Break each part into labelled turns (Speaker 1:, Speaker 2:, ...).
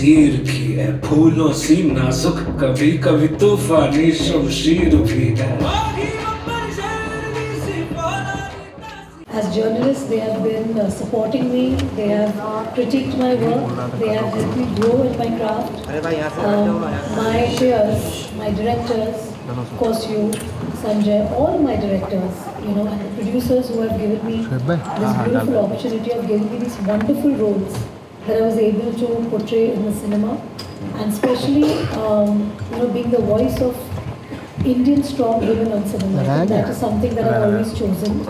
Speaker 1: तस्वीर भी है, फूलों सी नाजुक, कभी कभी तूफानी शमशीर भी है।
Speaker 2: As journalists, they have been supporting me, they have critiqued my work, they have helped me grow in my craft. My peers, my directors, of course you, Sanjay, all my directors, you know, and the producers who have given me this beautiful opportunity of giving me these wonderful roles that I was able to portray in the cinema, and especially, you know, being the voice of Indian strong women on cinema. I think that is something that I've always chosen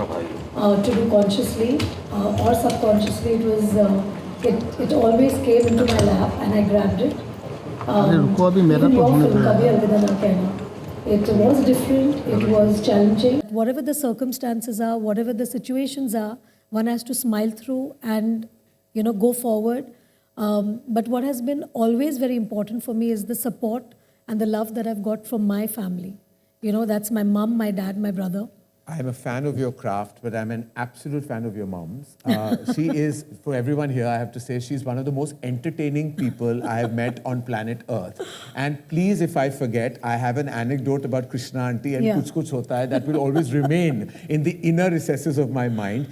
Speaker 2: to do consciously or subconsciously. It was it always came into my lap and I grabbed it. Even your film, Kabhi Alvida Na Kehna. It was different. It was challenging. Whatever the circumstances are, whatever the situations are, one has to smile through and, you know, go forward. But what has been always very important for me is the support and the love that I've got from my family. You know, that's my mom, my dad, my brother.
Speaker 3: I'm a fan of your craft, but I'm an absolute fan of your mom's. She is, for everyone here, I have to say, she's one of the most entertaining people I have met on planet Earth. And please, if I forget, I have an anecdote about Krishna Auntie and Kuch Kuch Hota Hai that will always remain in the inner recesses of my mind.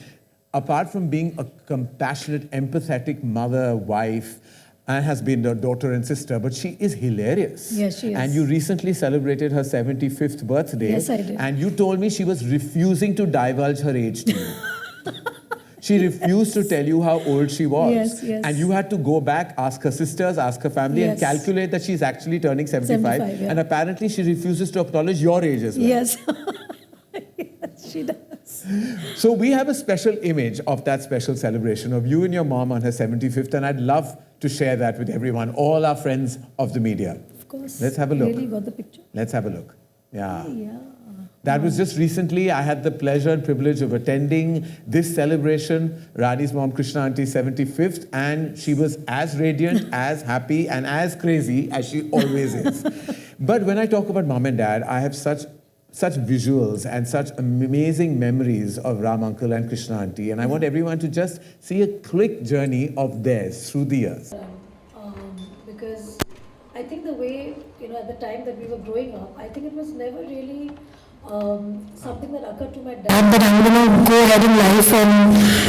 Speaker 3: Apart from being a compassionate, empathetic mother, wife, and has been a daughter and sister, but she is hilarious.
Speaker 2: Yes, she is.
Speaker 3: And you recently celebrated her 75th birthday.
Speaker 2: Yes, I did.
Speaker 3: And you told me she was refusing to divulge her age to you. She refused to tell you how old she was.
Speaker 2: Yes, yes.
Speaker 3: And you had to go back, ask her sisters, ask her family, and calculate that she's actually turning 75.
Speaker 2: 75, yeah.
Speaker 3: And apparently she refuses to acknowledge your age as well.
Speaker 2: Yes. Yes, she does.
Speaker 3: So we have a special image of that special celebration of you and your mom on her 75th, and I'd love to share that with everyone, all our friends of the media.
Speaker 2: Of course.
Speaker 3: Let's have a look.
Speaker 2: Really got the picture?
Speaker 3: Let's have a look. Yeah.
Speaker 2: Yeah.
Speaker 3: That was just recently. I had the pleasure and privilege of attending this celebration, Rani's mom, Krishna Auntie's 75th, and she was as radiant, as happy, and as crazy as she always is. But when I talk about mom and dad, I have such visuals and such amazing memories of Ram Uncle and Krishna Auntie, and I want everyone to just see a quick journey of theirs through the years.
Speaker 2: Because I think the way, you know, at the time that we were growing up, I think it was never really something that occurred to my dad that I'm going to go ahead in life and,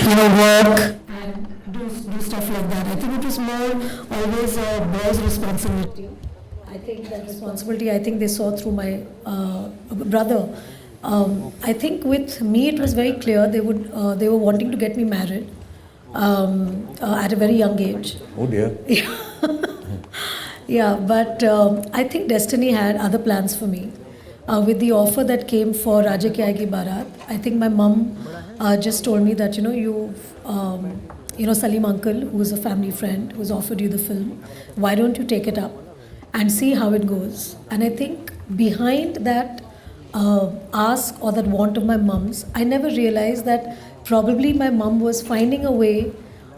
Speaker 2: you know, work and do stuff like that. I think it was more always a boy's responsibility. I think that responsibility, I think they saw through my brother. I think with me it was very clear they were wanting to get me married at a very young age.
Speaker 3: Oh dear.
Speaker 2: Yeah, but I think destiny had other plans for me. With the offer that came for Raja Ki Aayegi Barat, I think my mum just told me that, you know, Salim uncle, who is a family friend, who's offered you the film, why don't you take it up and see how it goes. And I think behind that ask or that want of my mum's, I never realized that probably my mum was finding a way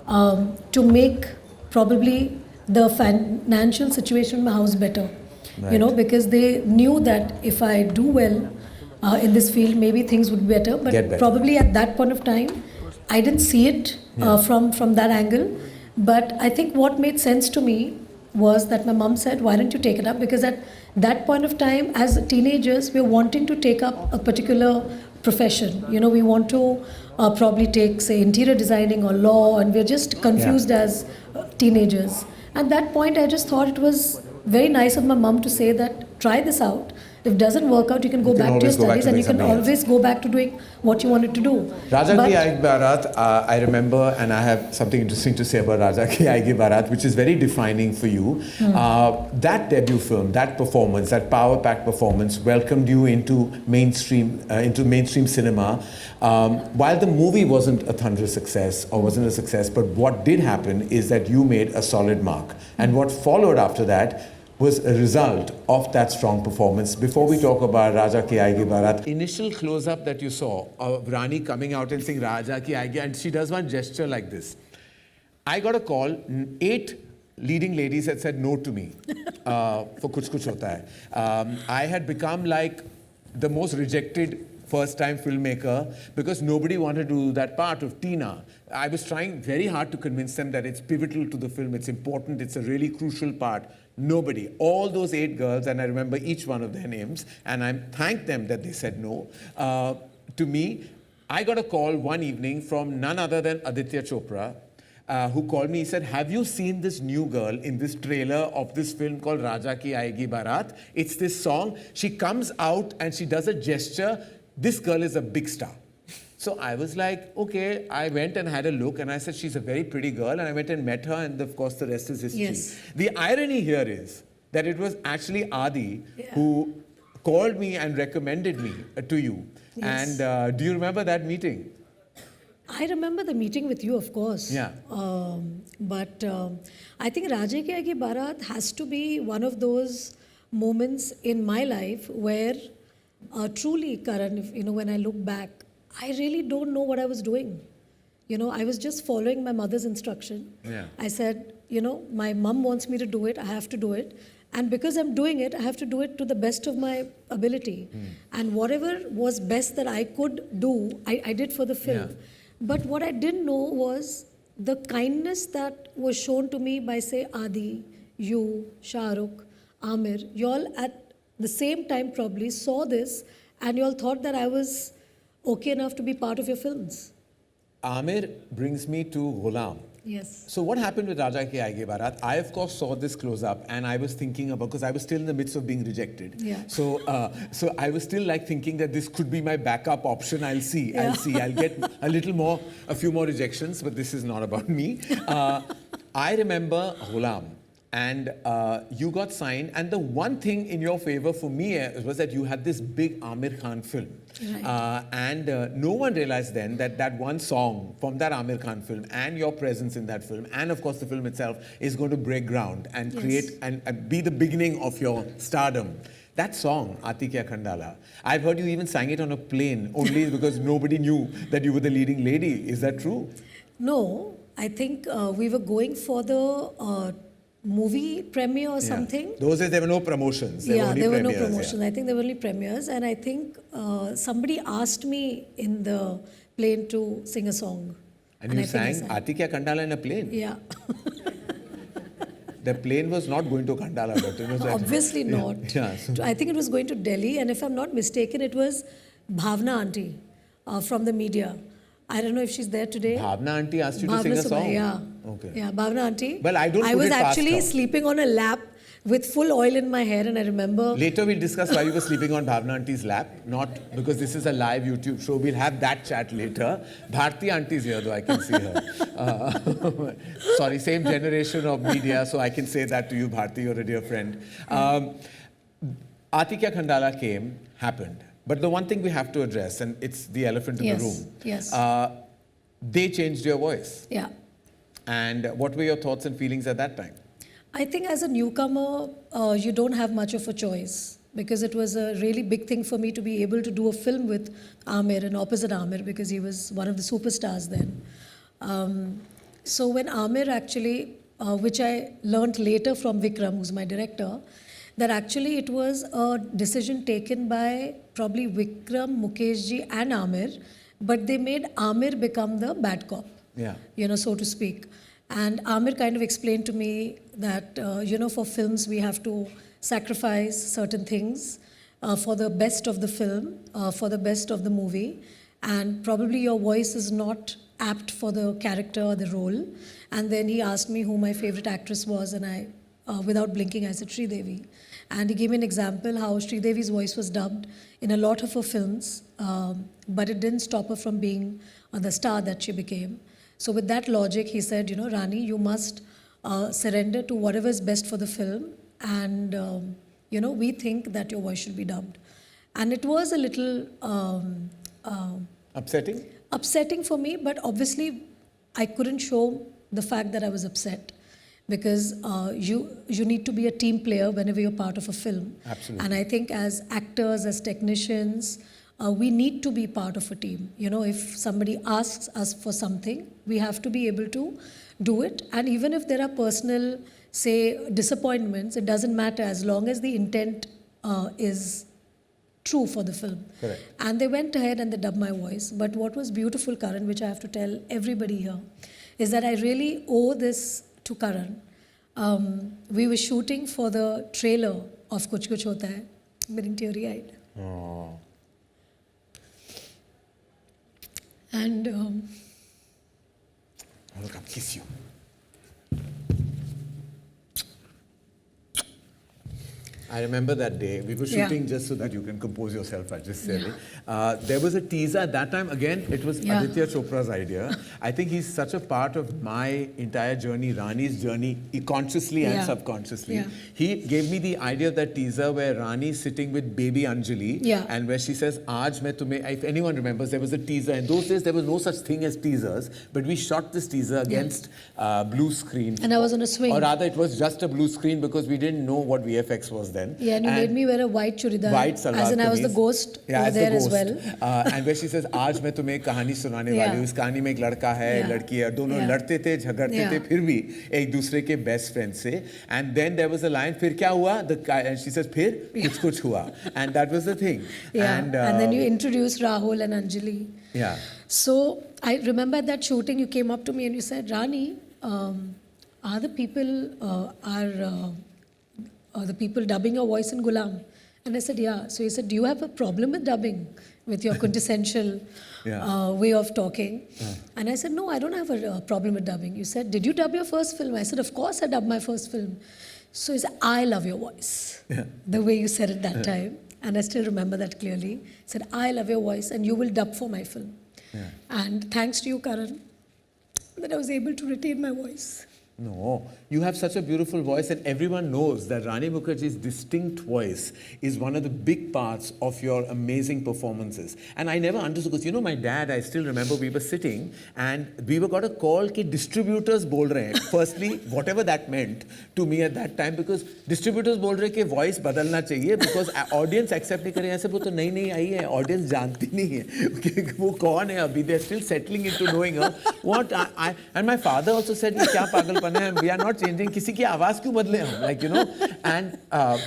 Speaker 2: to make probably the financial situation in my house better. Right. You know, because they knew that if I do well in this field, maybe things would be better. But probably at that point of time, I didn't see it from that angle. But I think what made sense to me was that my mom said, why don't you take it up? Because at that point of time, as teenagers, we were wanting to take up a particular profession. You know, we want to probably take, say, interior designing or law, and we're just confused as teenagers. At that point, I just thought it was very nice of my mom to say that, try this out. If it doesn't work out, you can go back to your studies and you can always go back to doing what you wanted to do.
Speaker 3: Raja Ki Aayegi Barat, I remember, and I have something interesting to say about Raja Ki Aayegi Barat, which is very defining for you. That debut film, that performance, that power-packed performance welcomed you into mainstream cinema. While the movie wasn't a thunderous success or wasn't a success, but what did happen is that you made a solid mark. And what followed after that was a result of that strong performance. Before we talk about Raja Ki Aayegi Barat, initial close-up that you saw of Rani coming out and saying Raja Ki Aayegi, and she does one gesture like this. I got a call, 8 leading ladies had said no to me for Kuch Kuch Hota Hai. I had become like the most rejected first-time filmmaker, because nobody wanted to do that part of Tina. I was trying very hard to convince them that it's pivotal to the film, it's important, it's a really crucial part. Nobody. All those 8 girls, and I remember each one of their names, and I thanked them that they said no. To me, I got a call one evening from none other than Aditya Chopra, who called me. He said, have you seen this new girl in this trailer of this film called Raja Ki Aayegi Barat? It's this song. She comes out and she does a gesture. This girl is a big star. So I was like, okay. I went and had a look and I said, she's a very pretty girl. And I went and met her, and of course the rest is history.
Speaker 2: Yes.
Speaker 3: The irony here is that it was actually Adi who called me and recommended me to you.
Speaker 2: Yes.
Speaker 3: And do you remember that meeting?
Speaker 2: I remember the meeting with you, of course.
Speaker 3: Yeah.
Speaker 2: But I think Raja Ki Aayegi Barat has to be one of those moments in my life where truly, Karan, if, when I look back, I really don't know what I was doing. I was just following my mother's instruction.
Speaker 3: Yeah.
Speaker 2: I said, my mom wants me to do it, I have to do it. And because I'm doing it, I have to do it to the best of my ability. And whatever was best that I could do, I did for the film.
Speaker 3: Yeah.
Speaker 2: But what I didn't know was the kindness that was shown to me by, say, Adi, you, Shah Rukh, Amir. You all at the same time probably saw this and you all thought that I was okay enough to be part of your films.
Speaker 3: Amir brings me to Ghulam.
Speaker 2: Yes.
Speaker 3: So what happened with Raja Ki Aayegi Barat? I of course saw this close up, and I was thinking about, because I was still in the midst of being rejected.
Speaker 2: Yeah.
Speaker 3: So I was still like thinking that this could be my backup option. I'll see. I'll get a few more rejections, but this is not about me. I remember Ghulam. And you got signed, and the one thing in your favor for me was that you had this big Amir Khan film.
Speaker 2: Right.
Speaker 3: And no one realized then that one song from that Amir Khan film and your presence in that film, and of course the film itself, is going to break ground and create and be the beginning of your stardom. That song, Aati Kya Khandala, I've heard you even sang it on a plane only because nobody knew that you were the leading lady. Is that true?
Speaker 2: No, I think we were going for the movie premiere or something.
Speaker 3: Those days there were no promotions. There
Speaker 2: were no promotions. I think there were only premieres, and I think somebody asked me in the plane to sing a song.
Speaker 3: And you sang Aati Kya Khandala in a plane?
Speaker 2: Yeah.
Speaker 3: The plane was not going to Khandala, but it was
Speaker 2: obviously not.
Speaker 3: Yeah, so.
Speaker 2: I think it was going to Delhi, and if I'm not mistaken, it was Bhavna auntie from the media. I don't know if she's there today.
Speaker 3: Bhavna auntie asked you to sing a song?
Speaker 2: Yeah.
Speaker 3: Okay.
Speaker 2: Yeah, Bhavna auntie.
Speaker 3: Well, I
Speaker 2: was actually sleeping on a lap with full oil in my hair, and I remember...
Speaker 3: Later we'll discuss why you were sleeping on Bhavna auntie's lap. Not because this is a live YouTube show. We'll have that chat later. Bharti auntie is here, though I can see her. Sorry, same generation of media, so I can say that to you, Bharti. You're a dear friend. Aati Kya Khandala happened. But the one thing we have to address, and it's the elephant in the room.
Speaker 2: Yes.
Speaker 3: They changed your voice.
Speaker 2: Yeah.
Speaker 3: And what were your thoughts and feelings at that time?
Speaker 2: I think as a newcomer, you don't have much of a choice, because it was a really big thing for me to be able to do a film with Amir and opposite Amir, because he was one of the superstars then. So when Amir actually, which I learnt later from Vikram, who's my director, that actually it was a decision taken by probably Vikram, Mukerji and Amir, but they made Amir become the bad cop, so to speak. And Amir kind of explained to me that, for films we have to sacrifice certain things for the best of the film, for the best of the movie, and probably your voice is not apt for the character or the role. And then he asked me who my favorite actress was, and I, without blinking, I said Sridevi. And he gave me an example how Sridevi's voice was dubbed in a lot of her films, but it didn't stop her from being the star that she became. So with that logic, he said, Rani, you must surrender to whatever is best for the film, and, we think that your voice should be dubbed. And it was a little...
Speaker 3: upsetting?
Speaker 2: Upsetting for me, but obviously I couldn't show the fact that I was upset, because you need to be a team player whenever you're part of a film.
Speaker 3: Absolutely.
Speaker 2: And I think as actors, as technicians, we need to be part of a team. If somebody asks us for something, we have to be able to do it. And even if there are personal, say, disappointments, it doesn't matter as long as the intent is true for the film.
Speaker 3: Correct.
Speaker 2: And they went ahead and they dubbed my voice. But what was beautiful, Karan, which I have to tell everybody here, is that I really owe this to Karan. We were shooting for the trailer of Kuch Kuch Hota Hai, getting teary-eyed.
Speaker 3: Oh.
Speaker 2: And
Speaker 3: I will come kiss you. I remember that day. We were shooting just so that you can compose yourself, I just said it. There was a teaser at that time. Again, it was Aditya Chopra's idea. I think he's such a part of my entire journey, Rani's journey, consciously and subconsciously.
Speaker 2: Yeah.
Speaker 3: He gave me the idea of that teaser where Rani's sitting with baby Anjali and where she says, Aaj main tumhe, if anyone remembers, there was a teaser. In those days, there was no such thing as teasers, but we shot this teaser against blue screen.
Speaker 2: And I was on a swing.
Speaker 3: Or rather, it was just a blue screen because we didn't know what VFX was then.
Speaker 2: Yeah, and you made me wear a white churidar.
Speaker 3: White salwar
Speaker 2: as in I was the ghost over there as well.
Speaker 3: And where she says, आज मैं तुम्हें कहानी सुनाने वाली हूँ. इस कहानी में एक लड़का है, लड़की है. दोनों लड़ते थे, झगड़ते थे, फिर भी एक दूसरे के best friends से. And then there was a line, फिर क्या हुआ? And she says, फिर कुछ कुछ हुआ. And that was the thing.
Speaker 2: Yeah. And then you introduced Rahul and Anjali.
Speaker 3: Yeah.
Speaker 2: So I remember at that shooting, you came up to me and you said, Rani, are the people the people dubbing your voice in Gulam? And I said, yeah. So he said, do you have a problem with dubbing, with your quintessential way of talking? And I said, no, I don't have a problem with dubbing. You said, did you dub your first film? I said, of course I dubbed my first film. So he said, I love your voice. The way you said it that time. And I still remember that clearly. He said, I love your voice and you will dub for my film. And thanks to you, Karan, that I was able to retain my voice.
Speaker 3: No, you have such a beautiful voice, and everyone knows that Rani Mukerji's distinct voice is one of the big parts of your amazing performances. And I never understood, because you know, my dad, I still remember we were sitting and we got a call कि distributors बोल रहे हैं. Firstly, whatever that meant to me at that time, because distributors बोल रहे हैं कि voice बदलना चाहिए, because audience accept नहीं करे, ऐसे वो तो नई नई आई है, audience जानती नहीं है कि वो कौन है अभी. They're still settling into knowing her. What and my father also said कि क्या पागल we are not changing किसी की आवाज क्यों बदले हम, like you know. And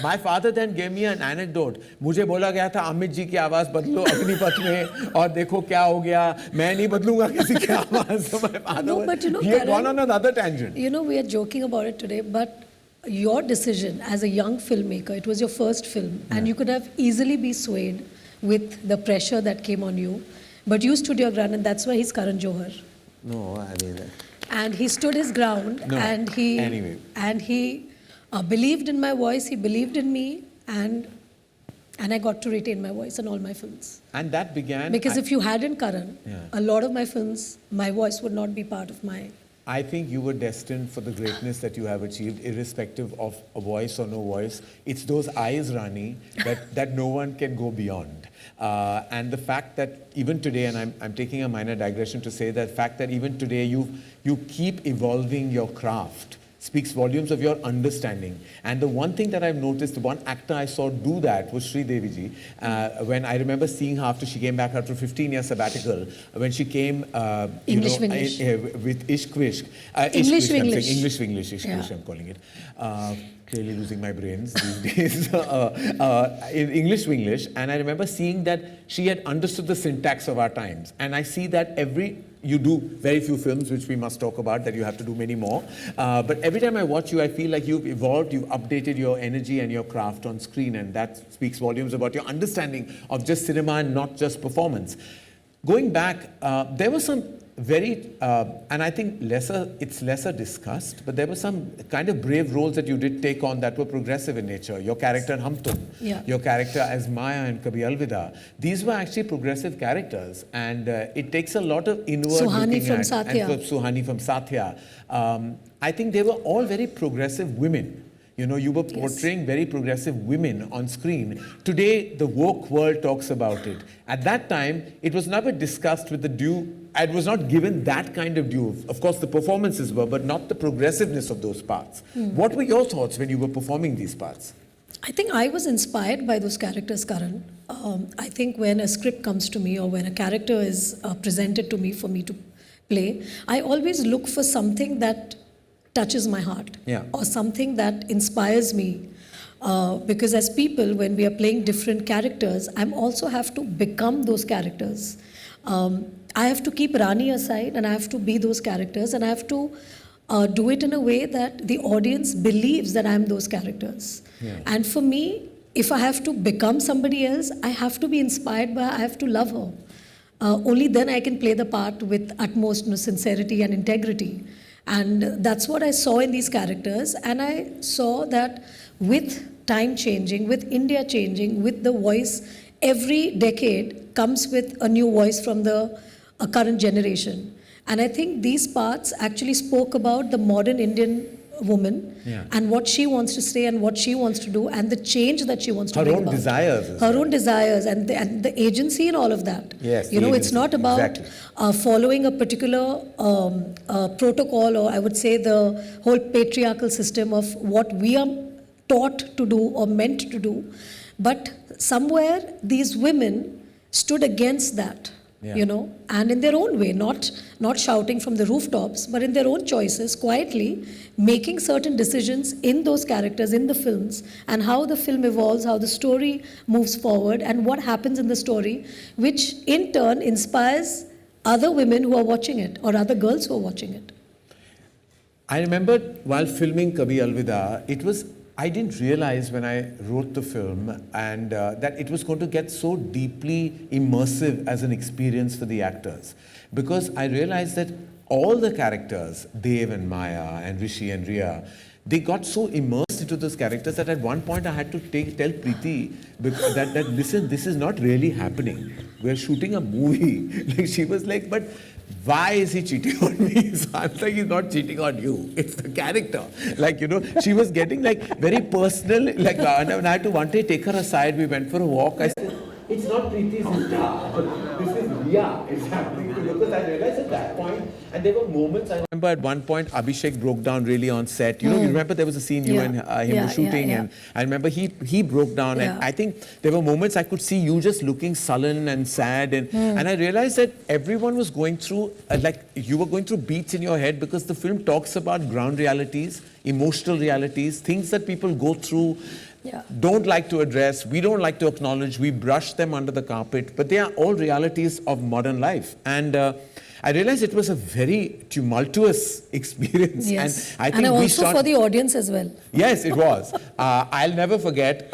Speaker 3: my father then gave me an anecdote. मुझे बोला गया था अमित जी की आवाज बदलो अग्निपथ में और देखो क्या हो गया, मैं नहीं बदलूंगा किसी की आवाज. So my father
Speaker 2: no, but you know,
Speaker 3: he had gone on another tangent.
Speaker 2: You know, we are joking about it today, but your decision as a young filmmaker, it was your first film, and you could have easily be swayed with the pressure that came on you, but you stood your ground, and that's why he's Karan Johar.
Speaker 3: No, I mean.
Speaker 2: And he stood his ground, and he believed in my voice. He believed in me, and I got to retain my voice in all my films.
Speaker 3: And that began
Speaker 2: because if you hadn't Karan, a lot of my films, my voice would not be part of my.
Speaker 3: I think you were destined for the greatness that you have achieved, irrespective of a voice or no voice. It's those eyes, Rani, that no one can go beyond. And the fact that even today, and I'm taking a minor digression to say that fact that even today you keep evolving your craft speaks volumes of your understanding. And the one thing that I've noticed, the one actor I saw do that was Sri Devi ji. When I remember seeing her after she came back after a 15-year sabbatical, when she came
Speaker 2: English
Speaker 3: with Ishq Vishk.
Speaker 2: English
Speaker 3: English, I'm calling it. Clearly losing my brains these days. In English, and I remember seeing that she had understood the syntax of our times. And I see that you do very few films, which we must talk about, that you have to do many more. But every time I watch you, I feel like you've evolved, you've updated your energy and your craft on screen, and that speaks volumes about your understanding of just cinema and not just performance. Going back, there were some very, and I think it's lesser discussed, but there were some kind of brave roles that you did take on that were progressive in nature. Your character in Hum Tum, your character as Maya in Kabhi Alvida. These were actually progressive characters, and it takes a lot of inward
Speaker 2: Suhani from Sathya.
Speaker 3: And Suhani from Sathya. I think they were all very progressive women. You know, you were portraying very progressive women on screen. Today, the woke world talks about it. At that time, it was never discussed with the due. It was not given that kind of due. Of course, the performances were, but not the progressiveness of those parts. What were your thoughts when you were performing these parts?
Speaker 2: I think I was inspired by those characters, Karan. I think when a script comes to me or when a character is presented to me for me to play, I always look for something that touches my heart or something that inspires me Because as people, when we are playing different characters, I also have to become those characters. I have to keep Rani aside and I have to be those characters, and I have to do it in a way that the audience believes that I'm those characters.
Speaker 3: Yeah.
Speaker 2: And for me, if I have to become somebody else, I have to be inspired by her, I have to love her. Only then I can play the part with utmost sincerity and integrity. And that's what I saw in these characters. And I saw that with time changing, with India changing, with the voice, every decade comes with a new voice from the current generation. And I think these parts actually spoke about the modern Indian woman and what she wants to say and what she wants to do and the change that she wants to bring about. Her own desires and the agency and all of that.
Speaker 3: Yes,
Speaker 2: you know, it's not about following a particular protocol, or I would say the whole patriarchal system of what we are taught to do or meant to do. But somewhere these women stood against that. You know, and in their own way, not shouting from the rooftops, but in their own choices, quietly making certain decisions in those characters, in the films, and how the film evolves, how the story moves forward, and what happens in the story, which in turn inspires other women who are watching it, or other girls who are watching it.
Speaker 3: I remember while filming Kabhi Alvida, I didn't realize when I wrote the film and that it was going to get so deeply immersive as an experience for the actors. Because I realized that all the characters, Dev and Maya and Rishi and Riya, they got so immersed into those characters that at one point I had to tell Preeti that listen, this is not really happening. We're shooting a movie. Like she was like, but why is he cheating on me? So I'm like, he's not cheating on you. It's the character. Like, you know, she was getting like very personal. Like when I had to one day take her aside, we went for a walk. I said, it's not Preeti's Insta. This is Riya. It's happening to you. Because I realized at that point, and there were moments, I remember at one point, Abhishek broke down really on set. You know, you remember there was a scene you and him were shooting, and I remember he broke down, and I think there were moments I could see you just looking sullen and sad, and I realized that everyone was going through, like you were going through beats in your head, because the film talks about ground realities, emotional realities, things that people go through, don't like to address, we don't like to acknowledge, we brush them under the carpet, but they are all realities of modern life. And I realized it was a very tumultuous experience.
Speaker 2: Yes.
Speaker 3: And I think
Speaker 2: also for the audience as well.
Speaker 3: Yes, it was. I'll never forget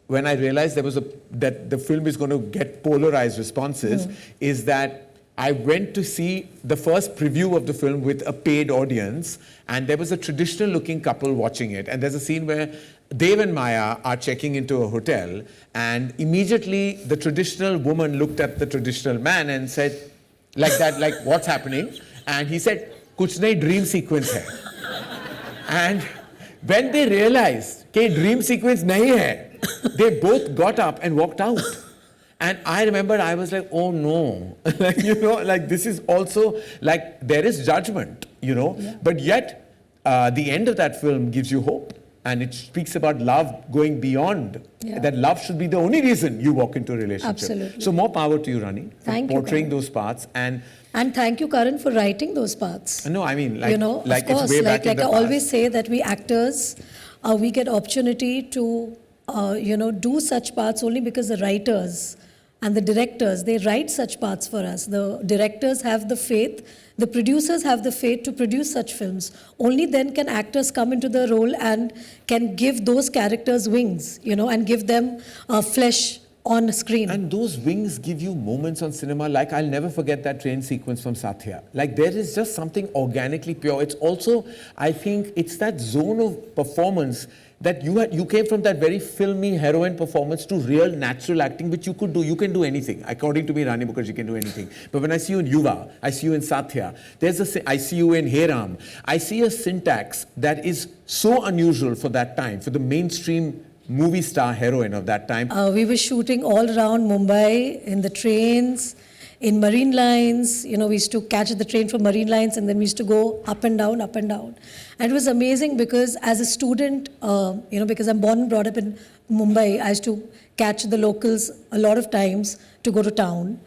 Speaker 3: when I realized that the film is going to get polarized responses, is that I went to see the first preview of the film with a paid audience, and there was a traditional looking couple watching it, and there's a scene where Dev and Maya are checking into a hotel, and immediately the traditional woman looked at the traditional man and said, like that, like, what's happening? And he said, kuch nahi, dream sequence hai. And when they realized that dream sequence nahi hai, they both got up and walked out. And I remember I was like, oh no, like, you know, like this is also, like there is judgment, you know, but yet the end of that film gives you hope. And it speaks about love going beyond. That love should be the only reason you walk into a relationship.
Speaker 2: Absolutely.
Speaker 3: So more power to you, Rani, for
Speaker 2: Thank you,
Speaker 3: portraying
Speaker 2: Karan.
Speaker 3: those parts. And
Speaker 2: thank you, Karan, for writing those parts.
Speaker 3: No, I mean, like,
Speaker 2: you know,
Speaker 3: like
Speaker 2: of course,
Speaker 3: it's way back in
Speaker 2: like
Speaker 3: the
Speaker 2: I
Speaker 3: past.
Speaker 2: always say that we actors, we get opportunity to, you know, do such parts only because the writers and the directors, they write such parts for us. The directors have the faith, the producers have the faith to produce such films. Only then can actors come into the role and can give those characters wings, you know, and give them flesh on screen.
Speaker 3: And those wings give you moments on cinema, like I'll never forget that train sequence from Satya. Like there is just something organically pure. It's also, I think, it's that zone of performance that you came from that very filmy heroine performance to real natural acting, which you could do. You can do anything. According to me, Rani Mukerji can do anything. But when I see you in Yuva, I see you in Satya, I see you in Hey Ram, I see a syntax that is so unusual for that time, for the mainstream movie star heroine of that time.
Speaker 2: We were shooting all around Mumbai, in the trains, in marine lines. You know, we used to catch the train from marine lines and then we used to go up and down, up and down. And it was amazing because as a student, you know, because I'm born and brought up in Mumbai, I used to catch the locals a lot of times to go to town.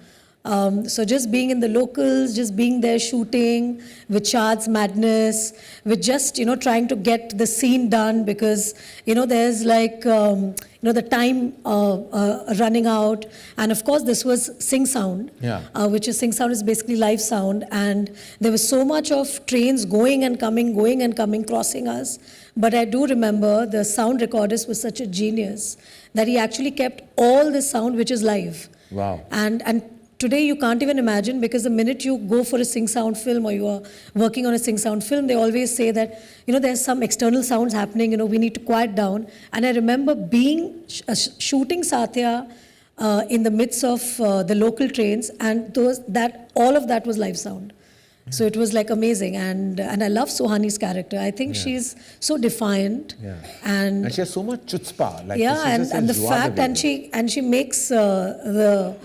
Speaker 2: So just being in the locals, just being there shooting with Shad's madness, with just, trying to get the scene done because, there's like, the time running out. And of course, this was Sing Sound, which is Sing Sound is basically live sound. And there was so much of trains going and coming, crossing us. But I do remember the sound recordist was such a genius that he actually kept all the sound which is live.
Speaker 3: Wow.
Speaker 2: And today you can't even imagine because the minute you go for a Sing Sound film or you are working on a Sing Sound film, they always say that, there's some external sounds happening, we need to quiet down. And I remember shooting Satya in the midst of the local trains and all of that was live sound. So it was like amazing, and I love Suhani's character. I think she's so defiant, and
Speaker 3: she has so much chutzpah. Like
Speaker 2: and the fact, and she makes the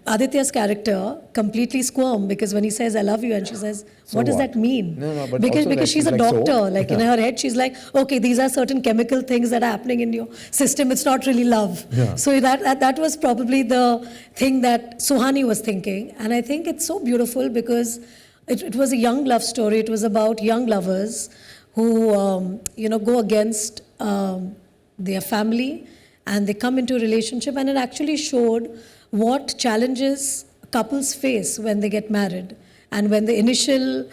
Speaker 2: Aditya's character completely squirm because when he says "I love you" and she says, "What does that mean?"
Speaker 3: No, but
Speaker 2: because she's a doctor.
Speaker 3: So?
Speaker 2: Like in her head, she's like, "Okay, these are certain chemical things that are happening in your system. It's not really love."
Speaker 3: Yeah.
Speaker 2: So that was probably the thing that Suhani was thinking, and I think it's so beautiful because it was a young love story. It was about young lovers who go against their family and they come into a relationship, and it actually showed what challenges couples face when they get married and when the initial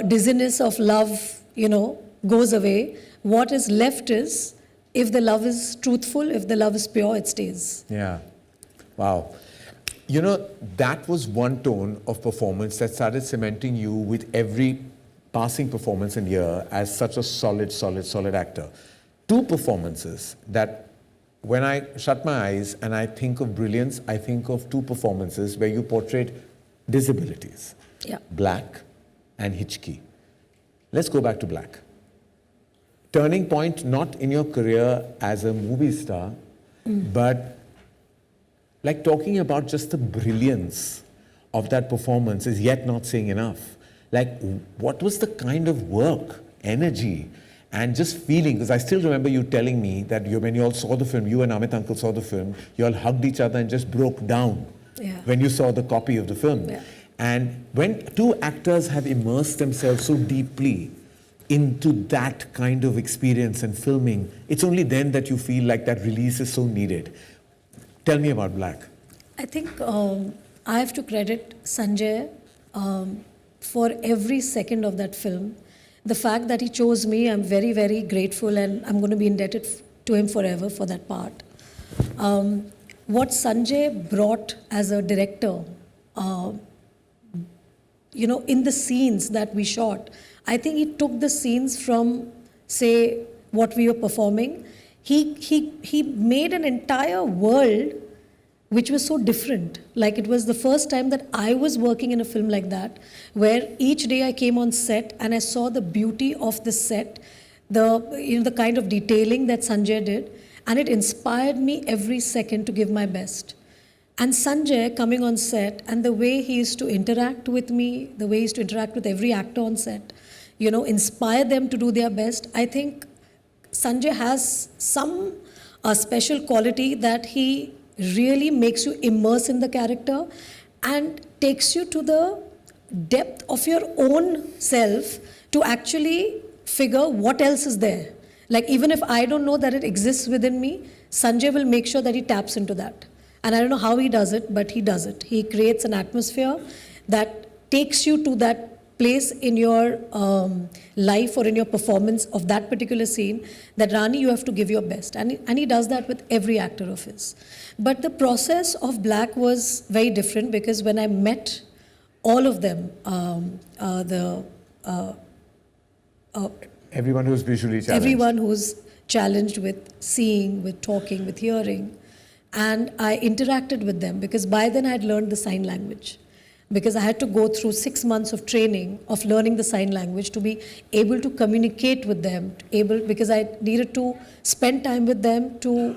Speaker 2: dizziness of love goes away. What is left is, if the love is truthful, if the love is pure, it stays.
Speaker 3: Yeah. Wow. That was one tone of performance that started cementing you with every passing performance and year as such a solid actor. Two performances that when I shut my eyes and I think of brilliance, I think of two performances where you portrayed disabilities.
Speaker 2: Yeah.
Speaker 3: Black and Hitchki. Let's go back to Black. Turning point not in your career as a movie star, but like talking about just the brilliance of that performance is yet not saying enough. Like, what was the kind of work, energy, and just feeling? Because I still remember you telling me that when you all saw the film, you and Amit Uncle saw the film, you all hugged each other and just broke down when you saw the copy of the film.
Speaker 2: Yeah.
Speaker 3: And when two actors have immersed themselves so deeply into that kind of experience and filming, it's only then that you feel like that release is so needed. Tell me about Black.
Speaker 2: I think I have to credit Sanjay for every second of that film. The fact that he chose me, I'm very, very grateful, and I'm going to be indebted to him forever for that part. What Sanjay brought as a director, in the scenes that we shot, I think he took the scenes from, say, what we were performing. He made an entire world which was so different. Like, it was the first time that I was working in a film like that, where each day I came on set and I saw the beauty of the set, the kind of detailing that Sanjay did, and it inspired me every second to give my best. And Sanjay coming on set and the way he used to interact with me, the way he used to interact with every actor on set, inspire them to do their best. I think Sanjay has some special quality that he really makes you immerse in the character and takes you to the depth of your own self to actually figure what else is there. Like, even if I don't know that it exists within me, Sanjay will make sure that he taps into that. And I don't know how he does it, but he does it. He creates an atmosphere that takes you to that place in your life or in your performance of that particular scene that, Rani, you have to give your best. And he does that with every actor of his. But the process of Black was very different because when I met all of them,
Speaker 3: everyone who's visually challenged.
Speaker 2: Everyone who's challenged with seeing, with talking, with hearing. And I interacted with them because by then I had learned the sign language. Because I had to go through 6 months of training of learning the sign language to be able to communicate with them, because I needed to spend time with them to,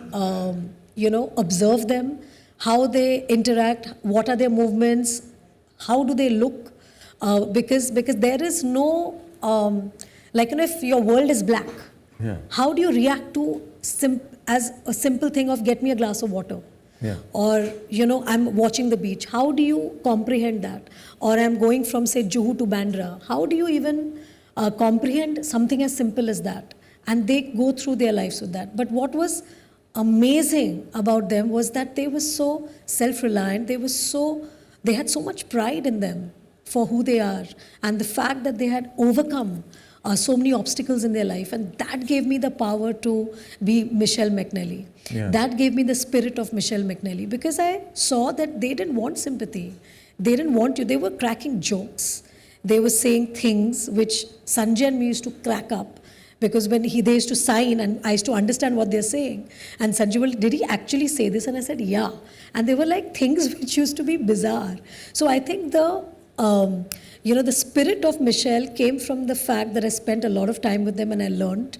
Speaker 2: observe them, how they interact, what are their movements, how do they look, because there is no, if your world is black, how do you react to as a simple thing of get me a glass of water?
Speaker 3: Yeah.
Speaker 2: Or, I'm watching the beach. How do you comprehend that? Or I'm going from, say, Juhu to Bandra. How do you even comprehend something as simple as that? And they go through their lives with that. But what was amazing about them was that they were so self-reliant. They had so much pride in them for who they are. And the fact that they had overcome so many obstacles in their life, and that gave me the power to be Michelle McNally.
Speaker 3: Yeah.
Speaker 2: That gave me the spirit of Michelle McNally, because I saw that they didn't want sympathy. They didn't want you. They were cracking jokes. They were saying things which Sanjay and me used to crack up, because when they used to sign and I used to understand what they're saying, and Sanjay, well, did he actually say this? And I said, yeah. And they were like things which used to be bizarre. So I think the spirit of Michelle came from the fact that I spent a lot of time with them and I learned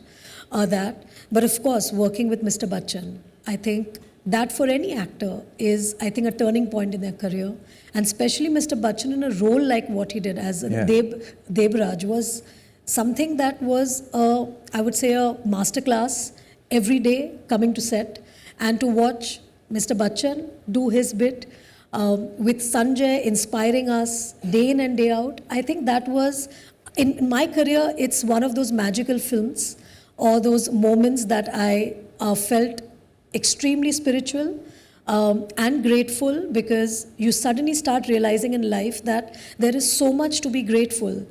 Speaker 2: that. But of course, working with Mr. Bachchan, I think that for any actor is, I think, a turning point in their career. And especially Mr. Bachchan in a role like what he did as Debraj was something that was, I would say, a masterclass every day coming to set. And to watch Mr. Bachchan do his bit, with Sanjay inspiring us day in and day out, I think that was, in my career, it's one of those magical films or those moments that I felt extremely spiritual and grateful, because you suddenly start realizing in life that there is so much to be grateful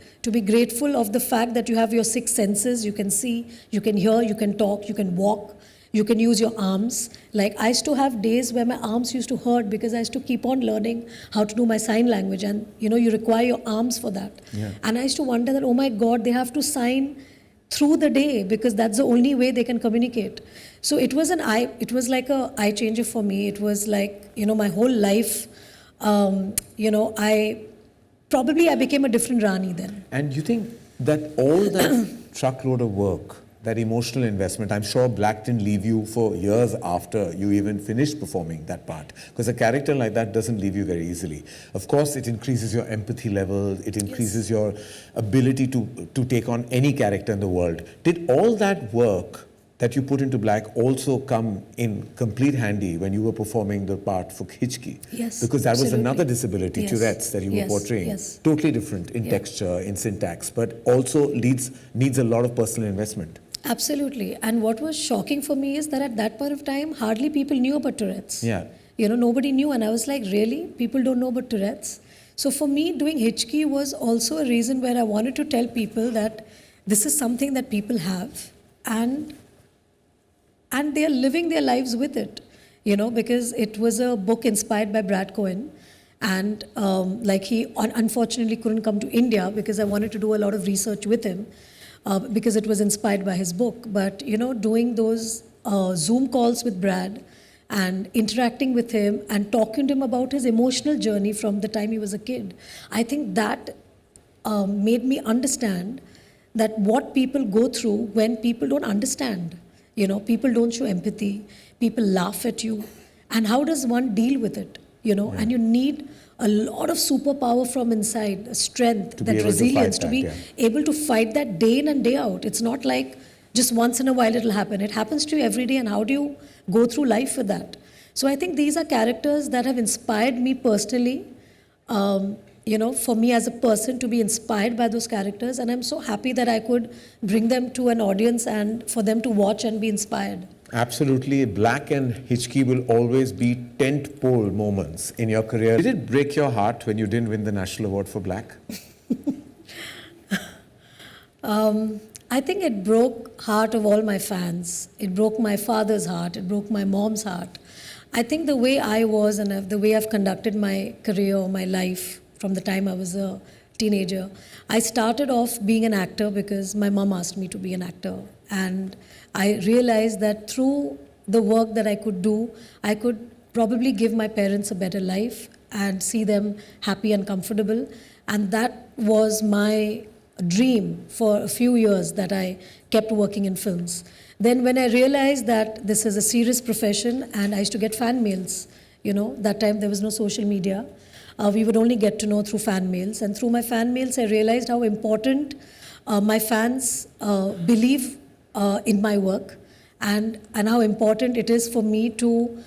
Speaker 2: of the fact that you have your six senses. You can see, you can hear, you can talk, you can walk. You can use your arms. Like I used to have days where my arms used to hurt because I used to keep on learning how to do my sign language, and you require your arms for that.
Speaker 3: Yeah.
Speaker 2: And I used to wonder that, oh my God, they have to sign through the day because that's the only way they can communicate. So it was like a eye changer for me. It was like, my whole life, I became a different Rani then.
Speaker 3: And you think that all that truckload of work, that emotional investment, I'm sure Black didn't leave you for years after you even finished performing that part. Because a character like that doesn't leave you very easily. Of course, it increases your empathy level, it increases your ability to take on any character in the world. Did all that work that you put into Black also come in complete handy when you were performing the part for Hichki?
Speaker 2: Yes,
Speaker 3: because that
Speaker 2: absolutely.
Speaker 3: was another disability,
Speaker 2: Yes.
Speaker 3: Tourette's, that you were
Speaker 2: Yes,
Speaker 3: portraying.
Speaker 2: yes.
Speaker 3: Totally different in texture, in syntax, but also needs a lot of personal investment.
Speaker 2: Absolutely. And what was shocking for me is that at that point of time, hardly people knew about Tourette's.
Speaker 3: Yeah.
Speaker 2: Nobody knew. And I was like, really? People don't know about Tourette's? So for me, doing Hichki was also a reason where I wanted to tell people that this is something that people have, and they are living their lives with it, because it was a book inspired by Brad Cohen. And he unfortunately couldn't come to India because I wanted to do a lot of research with him. Because it was inspired by his book. But, doing those Zoom calls with Brad and interacting with him and talking to him about his emotional journey from the time he was a kid, I think that made me understand that what people go through when people don't understand. People don't show empathy, people laugh at you. And how does one deal with it? And you need a lot of superpower from inside, strength, that resilience, to be able to fight that day in and day out. It's not like just once in a while it'll happen. It happens to you every day, and how do you go through life with that? So I think these are characters that have inspired me personally, for me as a person to be inspired by those characters, and I'm so happy that I could bring them to an audience and for them to watch and be inspired.
Speaker 3: Absolutely. Black and Hichki will always be tent-pole moments in your career. Did it break your heart when you didn't win the National Award for Black?
Speaker 2: I think it broke heart of all my fans. It broke my father's heart. It broke my mom's heart. I think the way I was and the way I've conducted my career or my life from the time I was a teenager, I started off being an actor because my mom asked me to be an actor. And I realized that through the work that I could do, I could probably give my parents a better life and see them happy and comfortable. And that was my dream for a few years, that I kept working in films. Then when I realized that this is a serious profession, and I used to get fan mails, that time there was no social media. We would only get to know through fan mails. And through my fan mails, I realized how important my fans believe in my work, and how important it is for me to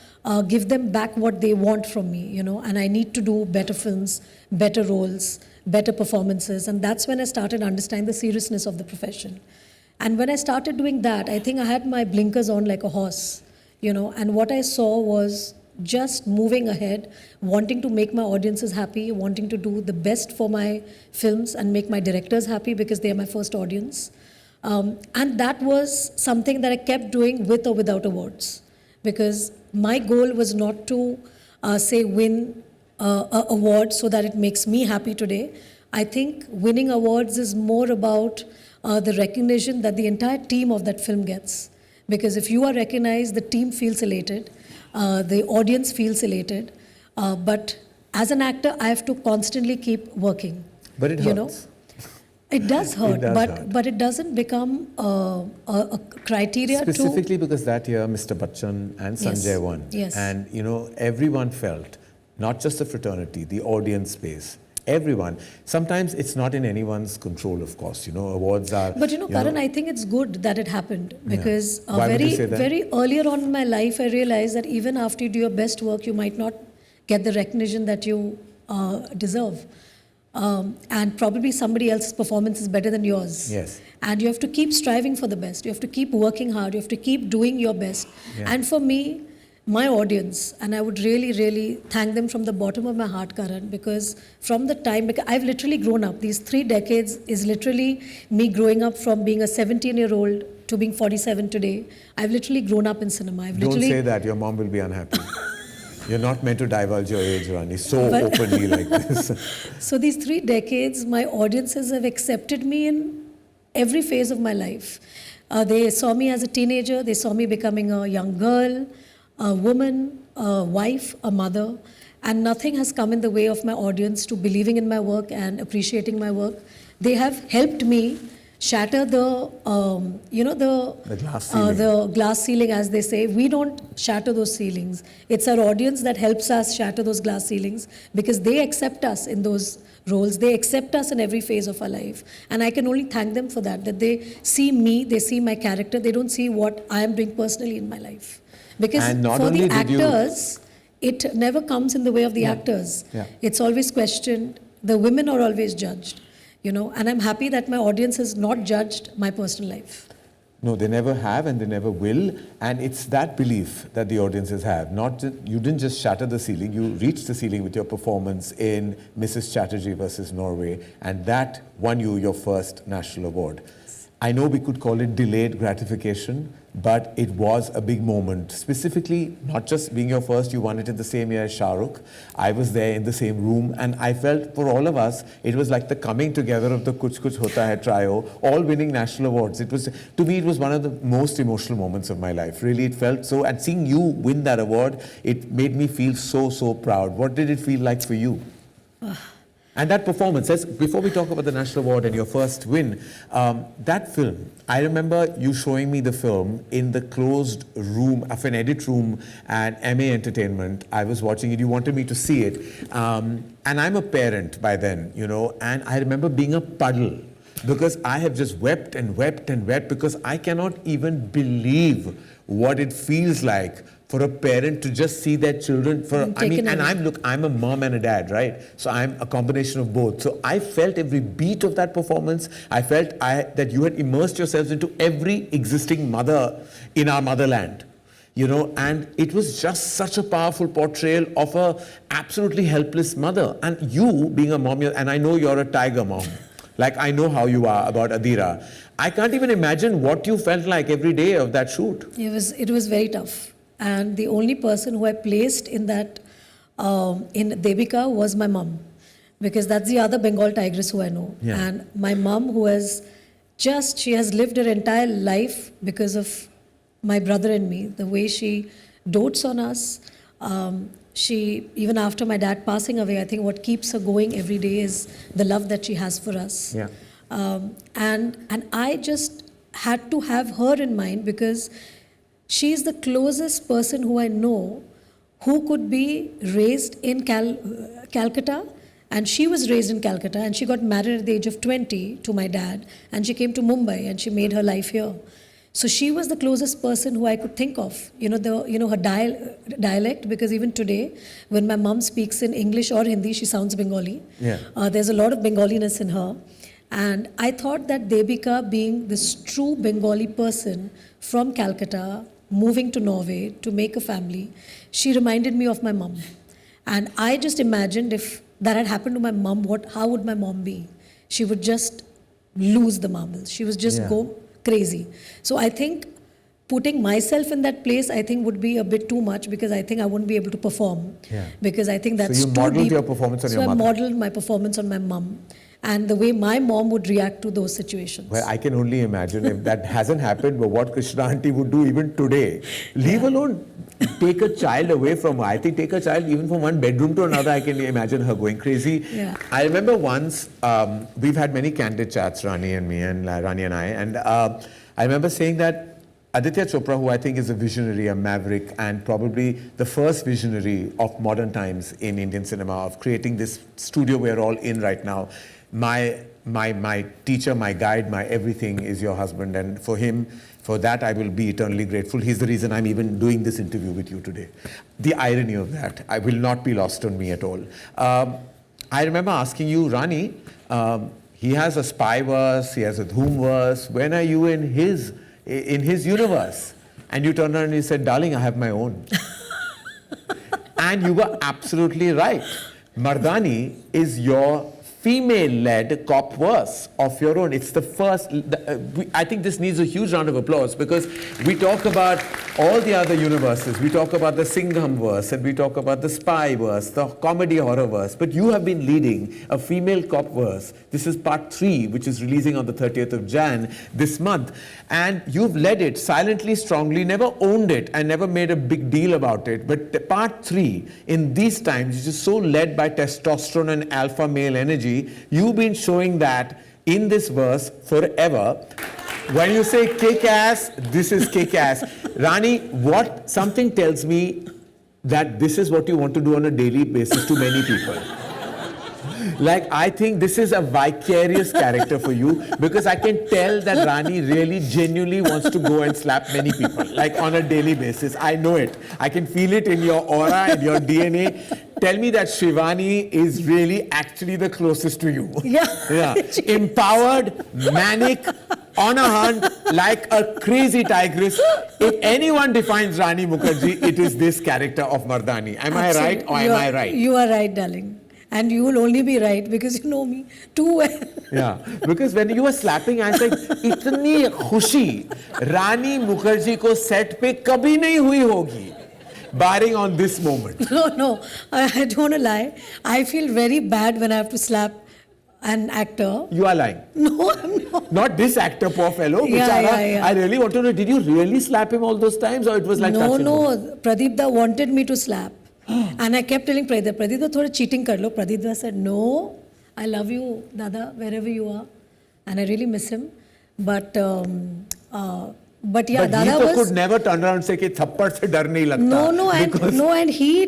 Speaker 2: give them back what they want from me, you know, and I need to do better films, better roles, better performances, and that's when I started understanding the seriousness of the profession. And when I started doing that, I think I had my blinkers on like a horse, you know, and what I saw was just moving ahead, wanting to make my audiences happy, wanting to do the best for my films and make my directors happy because they are my first audience. And that was something that I kept doing with or without awards, because my goal was not to say win a award so that it makes me happy today. I think winning awards is more about the recognition that the entire team of that film gets. Because if you are recognized, the team feels elated, the audience feels elated. But as an actor, I have to constantly keep working.
Speaker 3: But it hurts.
Speaker 2: You know? It does hurt,
Speaker 3: hurt.
Speaker 2: but it doesn't become a criteria
Speaker 3: specifically because that year Mr. Bachchan and Sanjay won.
Speaker 2: Yes.
Speaker 3: And you know, everyone felt, not just the fraternity, the audience space, everyone. Sometimes it's not in anyone's control, of course. You know, awards are.
Speaker 2: But you know, Karan, I think it's good that it happened, because
Speaker 3: Why would you say that?
Speaker 2: very earlier on in my life, I realized that even after you do your best work, you might not get the recognition that you deserve. And probably somebody else's performance is better than yours.
Speaker 3: Yes.
Speaker 2: And you have to keep striving for the best. You have to keep working hard. You have to keep doing your best.
Speaker 3: Yeah.
Speaker 2: And for me, my audience, and I would really, really thank them from the bottom of my heart, Karan, because from the time, because I've literally grown up. These 3 decades is literally me growing up from being a 17-year-old to being 47 today. I've literally grown up in cinema.
Speaker 3: Don't say that, your mom will be unhappy. You're not meant to divulge your age, Rani, so openly like this.
Speaker 2: So these 3 decades, my audiences have accepted me in every phase of my life. They saw me as a teenager, they saw me becoming a young girl, a woman, a wife, a mother, and nothing has come in the way of my audience to believing in my work and appreciating my work. They have helped me shatter the glass ceiling, as they say. We don't shatter those ceilings. It's our audience that helps us shatter those glass ceilings, because they accept us in those roles. They accept us in every phase of our life. And I can only thank them for that they see me, they see my character, they don't see what I am doing personally in my life. Because for the actors, it never comes in the way of the actors.
Speaker 3: Yeah.
Speaker 2: It's always questioned. The women are always judged. You know, and I'm happy that my audience has not judged my personal life.
Speaker 3: No, they never have and they never will. And it's that belief that the audiences have. You didn't just shatter the ceiling, you reached the ceiling with your performance in Mrs. Chatterjee versus Norway, and that won you your first national award. I know we could call it delayed gratification, but it was a big moment. Specifically, not just being your first, you won it in the same year as Shah Rukh. I was there in the same room, and I felt for all of us, it was like the coming together of the Kuch Kuch Hota Hai trio, all winning national awards. To me, it was one of the most emotional moments of my life. Really, it felt so. And seeing you win that award, it made me feel so, so proud. What did it feel like for you? And that performance, before we talk about the national award and your first win, that film, I remember you showing me the film in the closed room of an edit room at MA Entertainment. I was watching it, you wanted me to see it. And I'm a parent by then, you know, and I remember being a puddle, because I have just wept and wept and wept, because I cannot even believe what it feels like for a parent to just see their children I'm a mom and a dad, right? So I'm a combination of both. So I felt every beat of that performance. I felt that you had immersed yourselves into every existing mother in our motherland, you know, and it was just such a powerful portrayal of a absolutely helpless mother. And you being a mom, and I know you're a tiger mom, like I know how you are about Adira. I can't even imagine what you felt like every day of that shoot.
Speaker 2: It was very tough. And the only person who I placed in that, in Devika, was my mom. Because that's the other Bengal tigress who I know.
Speaker 3: Yeah.
Speaker 2: And my mom, who has she has lived her entire life because of my brother and me. The way she dotes on us. She, even after my dad passing away, I think what keeps her going every day is the love that she has for us.
Speaker 3: Yeah.
Speaker 2: And I just had to have her in mind, because she is the closest person who I know who could be raised in Calcutta, and she was raised in Calcutta, and she got married at the age of 20 to my dad, and she came to Mumbai and she made her life here. So she was the closest person who I could think of. Her dialect, because even today, when my mom speaks in English or Hindi, she sounds Bengali.
Speaker 3: Yeah.
Speaker 2: There's a lot of Bengaliness in her. And I thought that Devika, being this true Bengali person from Calcutta, moving to Norway to make a family, she reminded me of my mom. And I just imagined if that had happened to my mom, how would my mom be? She would just lose the marbles. She would just go crazy. So I think putting myself in that place, I think would be a bit too much, because I think I wouldn't be able to perform.
Speaker 3: Yeah.
Speaker 2: Because I think that's
Speaker 3: so you
Speaker 2: too
Speaker 3: modeled
Speaker 2: deep.
Speaker 3: your performance on your mother.
Speaker 2: So I modeled my performance on my mom. And the way my mom would react to those situations.
Speaker 3: Well, I can only imagine if that hasn't happened, but what Krishna auntie would do even today. Leave alone take a child away from her. I think take a child even from one bedroom to another, I can imagine her going crazy.
Speaker 2: Yeah.
Speaker 3: I remember once, we've had many candid chats, Rani and me, and Rani and I remember saying that Aditya Chopra, who I think is a visionary, a maverick, and probably the first visionary of modern times in Indian cinema, of creating this studio we're all in right now. My teacher, my guide, my everything is your husband, and for that I will be eternally grateful. He's the reason I'm even doing this interview with you today. The irony of that, I will not be lost on me at all. I remember asking you, Rani, he has a spy verse, he has a Dhoom verse. When are you in his universe? And you turned around and you said, darling, I have my own. And you were absolutely right. Mardaani is your female-led cop verse of your own. It's the first. I think this needs a huge round of applause, because we talk about all the other universes. We talk about the Singham verse, and we talk about the spy verse, the comedy horror verse. But you have been leading a female cop verse. This is part 3, which is releasing on the 30th of Jan this month. And you've led it silently, strongly, never owned it, and never made a big deal about it. But part 3, in these times, which is so led by testosterone and alpha male energy, you've been showing that in this verse forever. When you say kick ass, this is kick ass. Rani, something tells me that this is what you want to do on a daily basis to many people. Like, I think this is a vicarious character for you, because I can tell that Rani really genuinely wants to go and slap many people, like on a daily basis. I know it. I can feel it in your aura and your DNA. Tell me that Shivani is really actually the closest to you.
Speaker 2: Yeah.
Speaker 3: Empowered, manic, on a hunt, like a crazy tigress. If anyone defines Rani Mukerji, it is this character of Mardaani. Am I right, or am I right?
Speaker 2: You are right, darling. And you will only be right because you know me too well.
Speaker 3: Yeah, because when you were slapping, I was like, इतनी खुशी रानी मुखर्जी को set पे कभी नहीं हुई होगी, barring on this moment.
Speaker 2: No, I don't want to lie. I feel very bad when I have to slap an actor.
Speaker 3: You are lying.
Speaker 2: No, I'm not.
Speaker 3: Not this actor, poor fellow.
Speaker 2: Yeah.
Speaker 3: I really want to know, did you really slap him all those times, or it was like touch and go?
Speaker 2: Pradeep da wanted me to slap. And I kept telling Pradeep da thoda cheating kar lo. Pradeep da said, no, I love you, Dada, wherever you are. And I really miss him. But yeah,
Speaker 3: but
Speaker 2: Dada
Speaker 3: he could never turn around and say कि थप्पड़ से डर नहीं लगता.
Speaker 2: And he,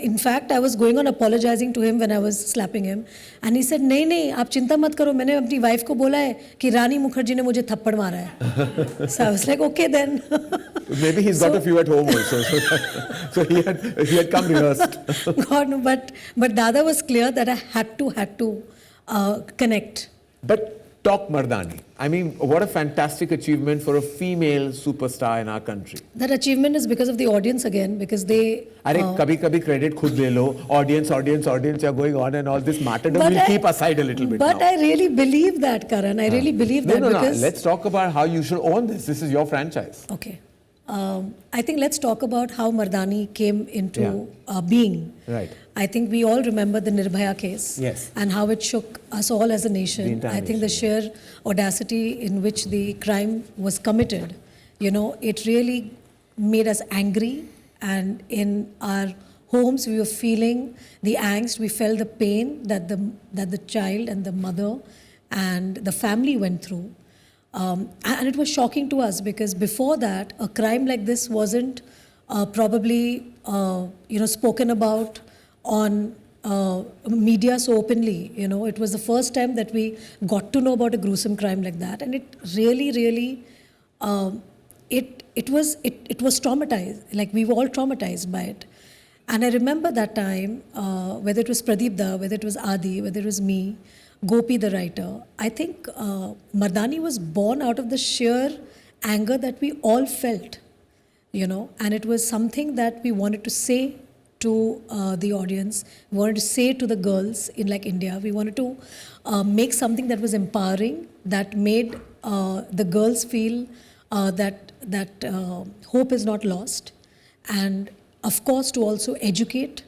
Speaker 2: in fact, I was going on apologizing to him when I was slapping him, and he said, नहीं, आप चिंता मत करो, मैंने अपनी वाइफ को बोला है कि रानी मुखर्जी ने मुझे थप्पड़ मारा है. So I was like, okay then.
Speaker 3: Maybe he's got a few at home also. So he had come rehearsed.
Speaker 2: God, no, but Dada was clear that I had to connect.
Speaker 3: But talk Mardaani. I mean, what a fantastic achievement for a female superstar in our country.
Speaker 2: That achievement is because of the audience again, because they...
Speaker 3: कभी credit खुद ले लो. Audience, you're going on and all this martyrdom. We'll keep aside a little bit
Speaker 2: But
Speaker 3: now.
Speaker 2: I really believe that, Karan. I really believe that.
Speaker 3: No. Let's talk about how you should own this. This is your franchise.
Speaker 2: Okay. I think let's talk about how Mardaani came into being.
Speaker 3: Right.
Speaker 2: I think we all remember the Nirbhaya case.
Speaker 3: Yes.
Speaker 2: And how it shook us all as a nation. I think the sheer audacity in which the crime was committed, it really made us angry. And in our homes, we were feeling the angst. We felt the pain that the child and the mother and the family went through. And it was shocking to us because before that, a crime like this wasn't probably spoken about on media so openly. It was the first time that we got to know about a gruesome crime like that, and it really it was traumatized. Like we were all traumatized by it. And I remember that time, whether it was Pradeep Da, whether it was Adi, whether it was me, Gopi the writer, I think Mardaani was born out of the sheer anger that we all felt, you know, and it was something that we wanted to say to the audience, we wanted to say to the girls in like India, we wanted to make something that was empowering, that made the girls feel that hope is not lost, and of course to also educate,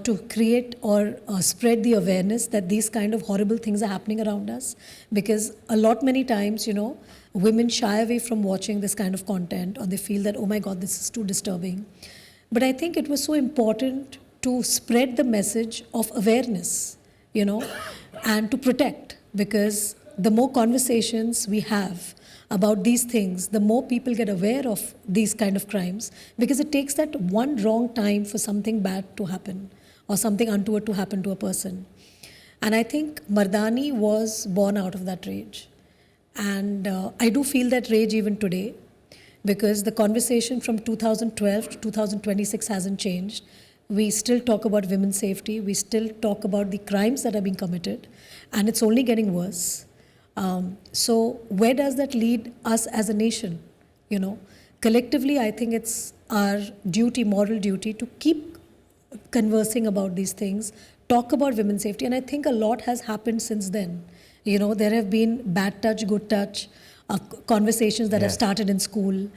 Speaker 2: to create or spread the awareness that these kind of horrible things are happening around us, because many times, you know, women shy away from watching this kind of content, or they feel that, oh my God, this is too disturbing. But I think it was so important to spread the message of awareness, you know, and to protect, because the more conversations we have about these things, the more people get aware of these kind of crimes, because it takes that one wrong time for something bad to happen or something untoward to happen to a person. And I think Mardaani was born out of that rage. And I do feel that rage even today, because the conversation from 2012 to 2026 hasn't changed. We still talk about women's safety, we still talk about the crimes that are being committed, and it's only getting worse. So where does that lead us as a nation? You know, collectively, I think it's our duty, moral duty, to keep conversing about these things, talk about women's safety, and I think a lot has happened since then. You know, there have been bad touch, good touch, conversations that have started in school.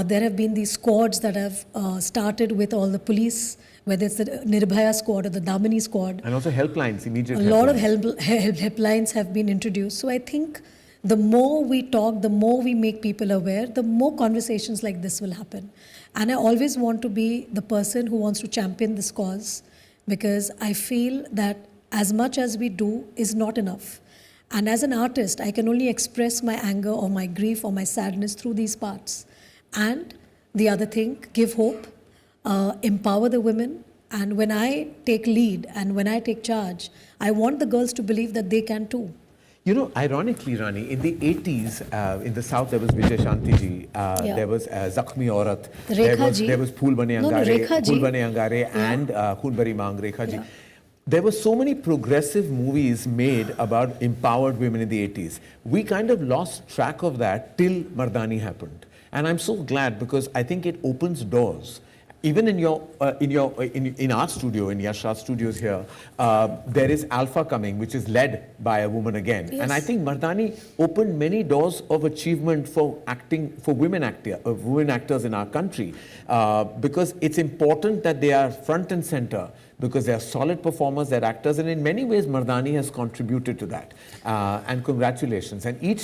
Speaker 2: There have been these squads that have started with all the police, whether it's the Nirbhaya squad or the Damini squad.
Speaker 3: And also helplines, immediate
Speaker 2: A lot of helplines have been introduced. So I think the more we talk, the more we make people aware, the more conversations like this will happen. And I always want to be the person who wants to champion this cause, because I feel that as much as we do is not enough. And as an artist, I can only express my anger or my grief or my sadness through these parts. And the other thing, give hope, empower the women. And when I take lead and when I take charge, I want the girls to believe that they can too.
Speaker 3: You know, ironically, Rani, in the 80s, in the South, there was Vijay Shanti ji, there was Zakhmi Aurat, there was Phool Bane Angare, and Khoon Bari Maang, Rekha ji. There were so many progressive movies made about empowered women in the 80s. We kind of lost track of that till Mardaani happened. And I'm so glad, because I think it opens doors. Even in our studio, in Yashraj Studios here, there is Alpha coming, which is led by a woman again. Yes. And I think Mardaani opened many doors of achievement for acting, for women actors in our country, because it's important that they are front and center, because they are solid performers, they're actors, and in many ways Mardaani has contributed to that. And congratulations. And each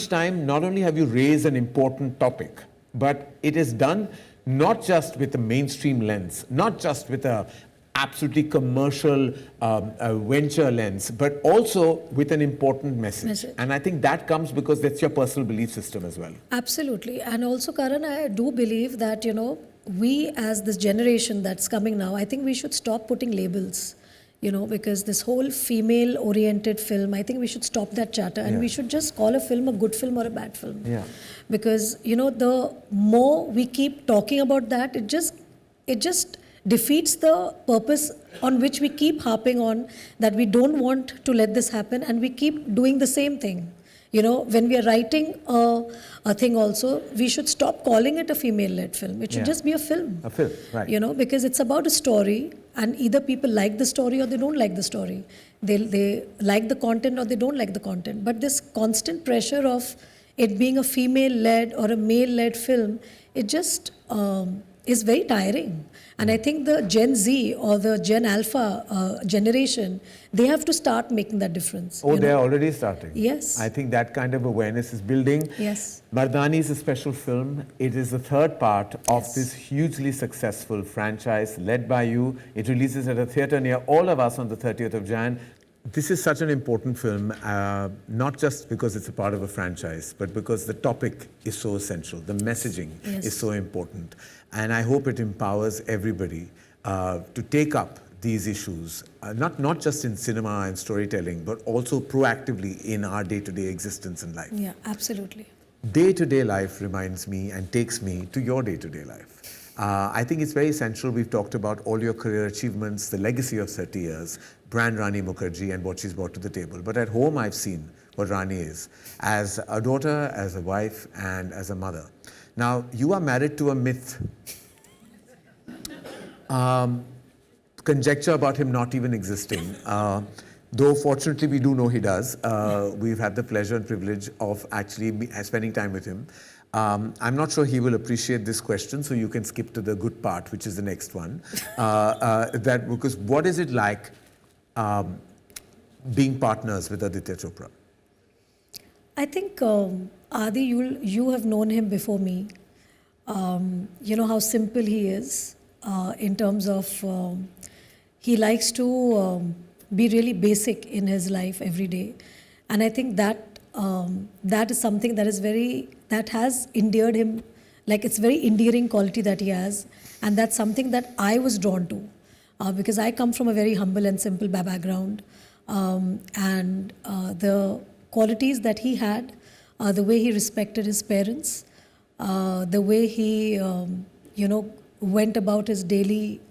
Speaker 3: time, not only have you raised an important topic, but it is done not just with a mainstream lens, not just with a absolutely commercial venture lens, but also with an important message. And I think that comes because that's your personal belief system as well.
Speaker 2: Absolutely. And also, Karan, I do believe that, you know, we as this generation that's coming now, I think we should stop putting labels. You know, because this whole female-oriented film, I think we should stop that chatter, and we should just call a film a good film or a bad film. Yeah. Because, you know, the more we keep talking about that, it just defeats the purpose on which we keep harping on, that we don't want to let this happen, and we keep doing the same thing. You know, when we are writing a thing also, we should stop calling it a female-led film. It should just be a film.
Speaker 3: A film, right.
Speaker 2: You know, because it's about a story, and either people like the story or they don't like the story. They like the content or they don't like the content. But this constant pressure of it being a female-led or a male-led film, it just is very tiring. And I think the Gen Z or the Gen Alpha generation, they have to start making that difference.
Speaker 3: Oh, they're already starting.
Speaker 2: Yes.
Speaker 3: I think that kind of awareness is building.
Speaker 2: Yes.
Speaker 3: Mardaani is a special film. It is the third part of this hugely successful franchise led by you. It releases at a theatre near all of us on the 30th of Jan. This is such an important film, not just because it's a part of a franchise, but because the topic is so essential. The messaging is so important. And I hope it empowers everybody to take up these issues, not just in cinema and storytelling, but also proactively in our day-to-day existence in life.
Speaker 2: Yeah, absolutely.
Speaker 3: day-to-day life reminds me and takes me to your day-to-day life. I think it's very essential. We've talked about all your career achievements, the legacy of 30 years, brand Rani Mukerji and what she's brought to the table. But at home, I've seen what Rani is as a daughter, as a wife, and as a mother. Now, you are married to a myth. Conjecture about him not even existing. Though fortunately we do know he does. We've had the pleasure and privilege of actually spending time with him. I'm not sure he will appreciate this question, so you can skip to the good part, which is the next one. Because what is it like being partners with Aditya Chopra?
Speaker 2: I think, Adi, you have known him before me. You know how simple he is in terms of he likes to be really basic in his life every day. And I think that that is something that has endeared him, like it's very endearing quality that he has. And that's something that I was drawn to because I come from a very humble and simple background. And the qualities that he had, the way he respected his parents, the way he, went about his daily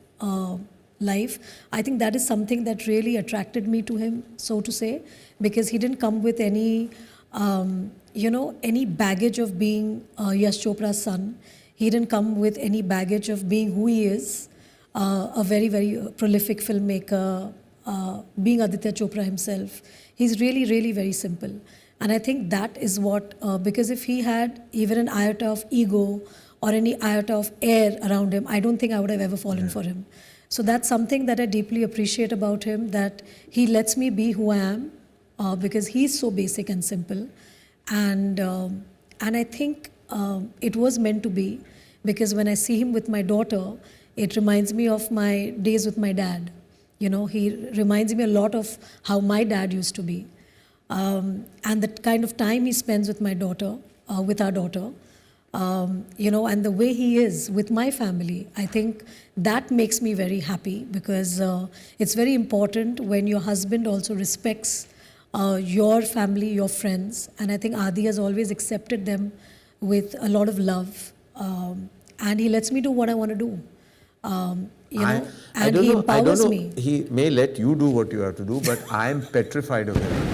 Speaker 2: life, I think that is something that really attracted me to him, so to say, because he didn't come with any, any baggage of being Yash Chopra's son. He didn't come with any baggage of being who he is, a very, very prolific filmmaker, being Aditya Chopra himself. He's really, really very simple. And I think that is what, because if he had even an iota of ego or any iota of air around him, I don't think I would have ever fallen for him. So that's something that I deeply appreciate about him, that he lets me be who I am because he's so basic and simple. And I think it was meant to be, because when I see him with my daughter, it reminds me of my days with my dad. You know, he reminds me a lot of how my dad used to be. And the kind of time he spends with my daughter, with our daughter, and the way he is with my family, I think that makes me very happy, because it's very important when your husband also respects your family, your friends. And I think Adi has always accepted them with a lot of love. And he lets me do what I want to do. And he empowers me.
Speaker 3: He may let you do what you have to do, but I am petrified of him.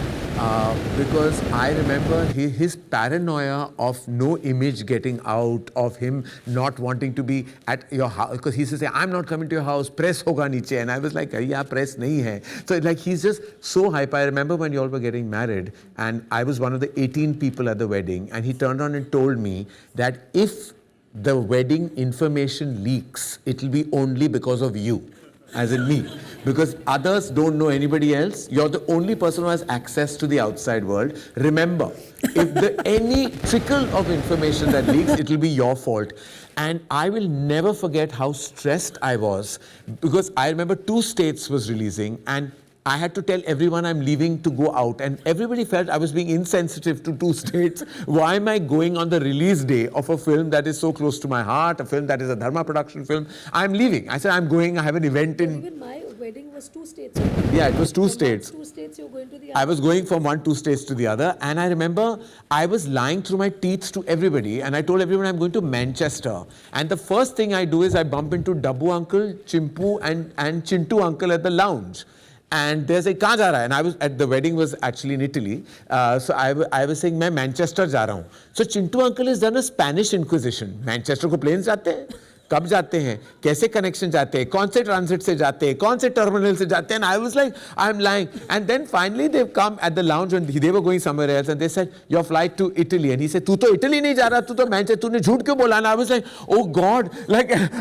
Speaker 3: Because I remember his paranoia of no image getting out, of him not wanting to be at your house, because he used to say, I'm not coming to your house, press hoga niche. And I was like, yeah, press nahi hai. So like he's just so hyper. I remember when you all were getting married and I was one of the 18 people at the wedding, and he turned on and told me that if the wedding information leaks, it will be only because of you, as in me. Because others don't know anybody else. You're the only person who has access to the outside world. Remember, if any trickle of information that leaks, it will be your fault. And I will never forget how stressed I was, because I remember 2 States was releasing, and I had to tell everyone I'm leaving to go out, and everybody felt I was being insensitive to 2 States. Why am I going on the release day of a film that is so close to my heart, a film that is a Dharma production film? I'm leaving. I said, I'm going, I have an event in...
Speaker 2: Even my wedding was 2 states.
Speaker 3: Yeah, it was 2 states.
Speaker 2: 2 states, you're going to the other.
Speaker 3: I was going from 2 states to the other, and I remember I was lying through my teeth to everybody, and I told everyone I'm going to Manchester. And the first thing I do is I bump into Dabbu uncle, Chimpu and Chintu uncle at the lounge. And they say, "Kahan ja raha hai?" And I was at the wedding was actually in Italy. So I was saying, "मैं Manchester जा रहा हूँ." So Chintu uncle has done a Spanish Inquisition. Manchester को planes जाते हैं? कब जाते हैं? कैसे connection जाते हैं? कौन से transit से जाते हैं? कौन से terminal से जाते हैं? And I was like, I'm lying. And then finally they've come at the lounge and they were going somewhere else, and they said, your flight to Italy. And he said, तू तो Italy नहीं जा रहा, तू तो Manchester, तूने झूठ क्यों बोला? And I was like, oh God,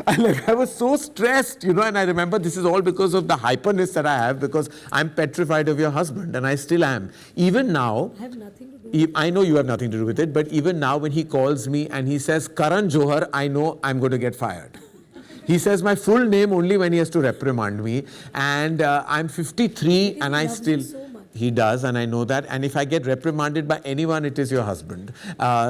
Speaker 3: I was so stressed, and I remember this is all because of the hyperness that I have, because I'm petrified of your husband, and I still am. Even now,
Speaker 2: I have nothing to do.
Speaker 3: I know you have nothing to do with it, but even now when he calls me and he says, Karan Johar, I know I'm going to get fired. He says my full name only when he has to reprimand me. And I'm 53 and I still...
Speaker 2: So much.
Speaker 3: He does, and I know that. And if I get reprimanded by anyone, it is your husband.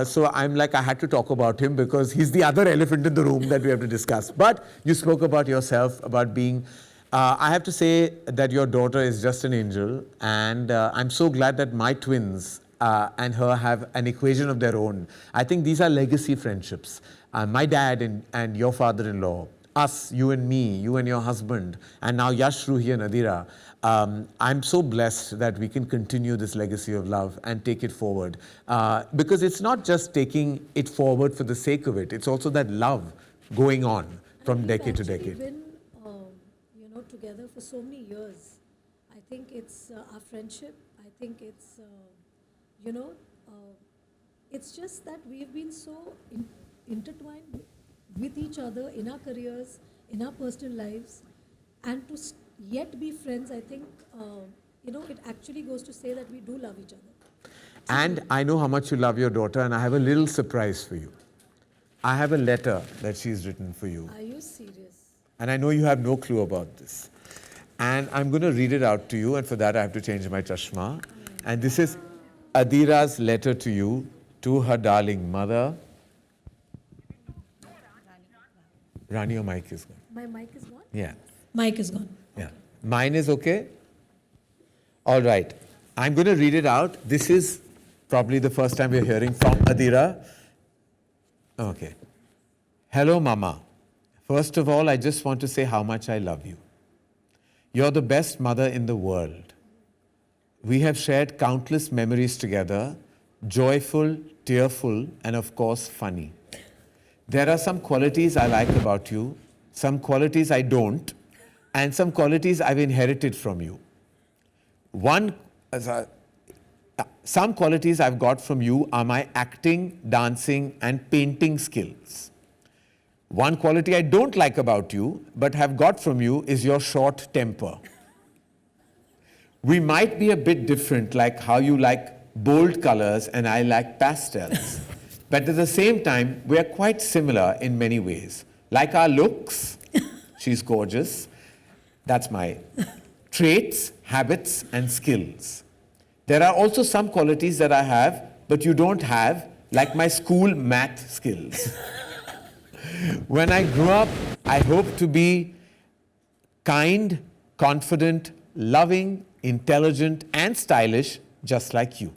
Speaker 3: So I'm like, I had to talk about him because he's the other elephant in the room that we have to discuss. But you spoke about yourself, about being... I have to say that your daughter is just an angel, and I'm so glad that my twins and her have an equation of their own. I think these are legacy friendships. My dad and your father-in-law, us, you and me, you and your husband, and now Yash, Ruhi and Adira. I'm so blessed that we can continue this legacy of love and take it forward. Because it's not just taking it forward for the sake of it, it's also that love going on from decade to decade.
Speaker 2: We've been, together for so many years. I think it's our friendship. I think it's, it's just that we've been so intertwined with each other in our careers, in our personal lives, and to yet be friends. I think, it actually goes to say that we do love each other.
Speaker 3: And I know how much you love your daughter, and I have a little surprise for you. I have a letter that she's written for you.
Speaker 2: Are you serious?
Speaker 3: And I know you have no clue about this. And I'm going to read it out to you, and for that I have to change my chashma. And this is Adira's letter to you, to her darling mother. Rani, your mic is gone.
Speaker 2: My mic is gone?
Speaker 3: Yeah.
Speaker 2: Mic is gone.
Speaker 3: Yeah. Mine is okay? All right. I'm going to read it out. This is probably the first time we're hearing from Adira. Okay. Hello, Mama. First of all, I just want to say how much I love you. You're the best mother in the world. We have shared countless memories together, joyful, tearful, and of course, funny. There are some qualities I like about you, some qualities I don't, and some qualities I've inherited from you. Some qualities I've got from you are my acting, dancing, and painting skills. One quality I don't like about you, but have got from you, is your short temper. We might be a bit different, like how you like bold colors and I like pastels. But at the same time, we are quite similar in many ways. Like our looks, she's gorgeous. That's my traits, habits, and skills. There are also some qualities that I have, but you don't have, like my school math skills. When I grew up, I hope to be kind, confident, loving, intelligent, and stylish, just like you.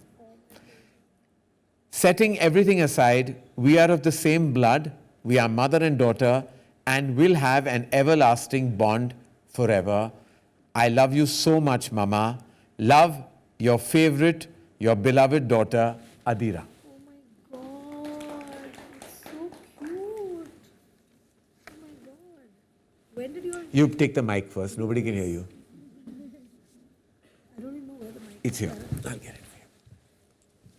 Speaker 3: Setting everything aside, we are of the same blood, we are mother and daughter, and will have an everlasting bond forever. I love you so much, Mama. Love, your favorite, your beloved daughter, Adira.
Speaker 2: Oh my God, it's so cute. Oh my God. When did
Speaker 3: You take the mic first, nobody can hear you.
Speaker 2: I don't even know where the mic
Speaker 3: It's here, I'll get it for you.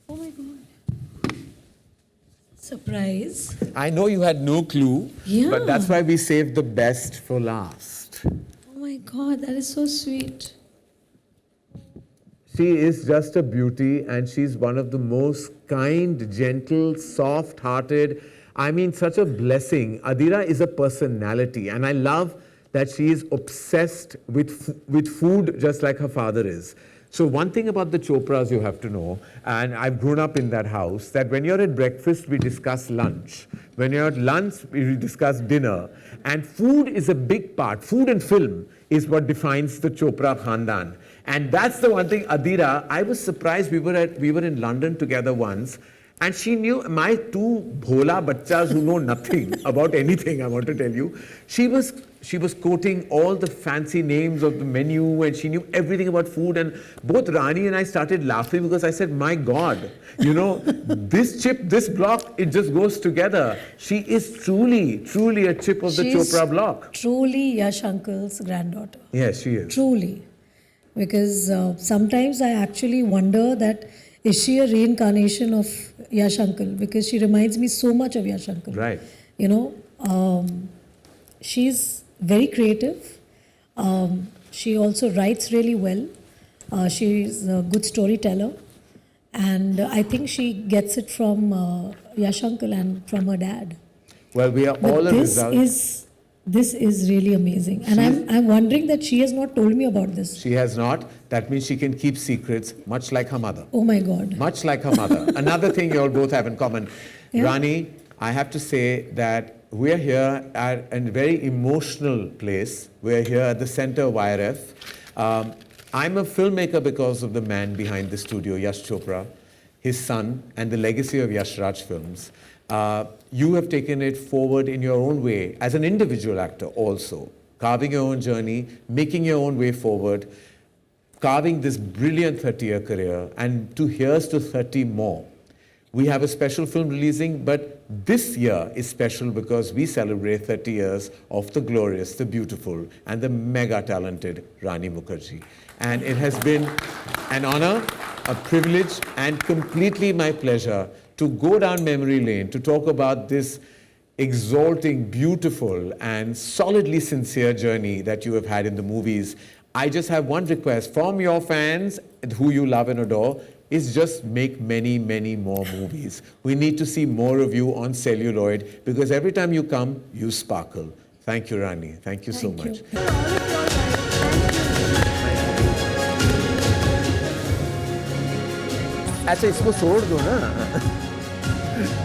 Speaker 2: Oh my God. Surprise.
Speaker 3: I know you had no clue,
Speaker 2: Yeah.
Speaker 3: but that's why we saved the best for last.
Speaker 2: Oh my God, that is so sweet.
Speaker 3: She is just a beauty, and she's one of the most kind, gentle, soft-hearted. I mean, such a blessing. Adira is a personality, and I love that she is obsessed with food just like her father is. So one thing about the Chopras you have to know, and I've grown up in that house, that when you're at breakfast, we discuss lunch. When you're at lunch, we discuss dinner. And food is a big part. Food and film is what defines the Chopra Khandan. And that's the one thing, Adira, I was surprised. We were in London together once, and she knew, my two bhola bachchas who know nothing about anything, I want to tell you. She was quoting all the fancy names of the menu, and she knew everything about food. And both Rani and I started laughing because I said, my God, this chip, this block, it just goes together. She is truly, truly a chip of the Chopra block.
Speaker 2: Truly Yash Uncle's granddaughter.
Speaker 3: Yes, she is.
Speaker 2: Truly. Because sometimes I actually wonder that, is she a reincarnation of Yash Uncle? Because she reminds me so much of Yash Uncle.
Speaker 3: Right.
Speaker 2: She's very creative. She also writes really well. She's a good storyteller. And I think she gets it from Yash Uncle and from her dad.
Speaker 3: Well, we are all a result.
Speaker 2: This is really amazing. And I'm wondering that she has not told me about this.
Speaker 3: She has not. That means she can keep secrets, much like her mother.
Speaker 2: Oh my God.
Speaker 3: Much like her mother. Another thing you all both have in common.
Speaker 2: Yeah.
Speaker 3: Rani, I have to say that we're here at a very emotional place. We're here at the center of YRF. I'm a filmmaker because of the man behind the studio, Yash Chopra. his son, and the legacy of Yash Raj films. You have taken it forward in your own way as an individual actor also, carving your own journey, making your own way forward, carving this brilliant 30-year career, and here's to 30 more. We have a special film releasing, but this year is special because we celebrate 30 years of the glorious, the beautiful, and the mega talented Rani Mukerji. And it has been an honor, a privilege, and completely my pleasure to go down memory lane to talk about this exalting, beautiful, and solidly sincere journey that you have had in the movies. I just have one request from your fans who you love and adore, is just make many, many more movies. We need to see more of you on celluloid because every time you come, you sparkle. Thank you, Rani. Thank you so much. अच्छा इसको छोड़ दो ना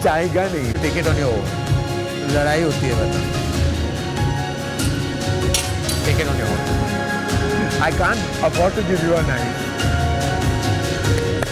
Speaker 3: चाहेगा नहीं take it on your own लड़ाई होती है बता take it on your own I can't afford to give you a knife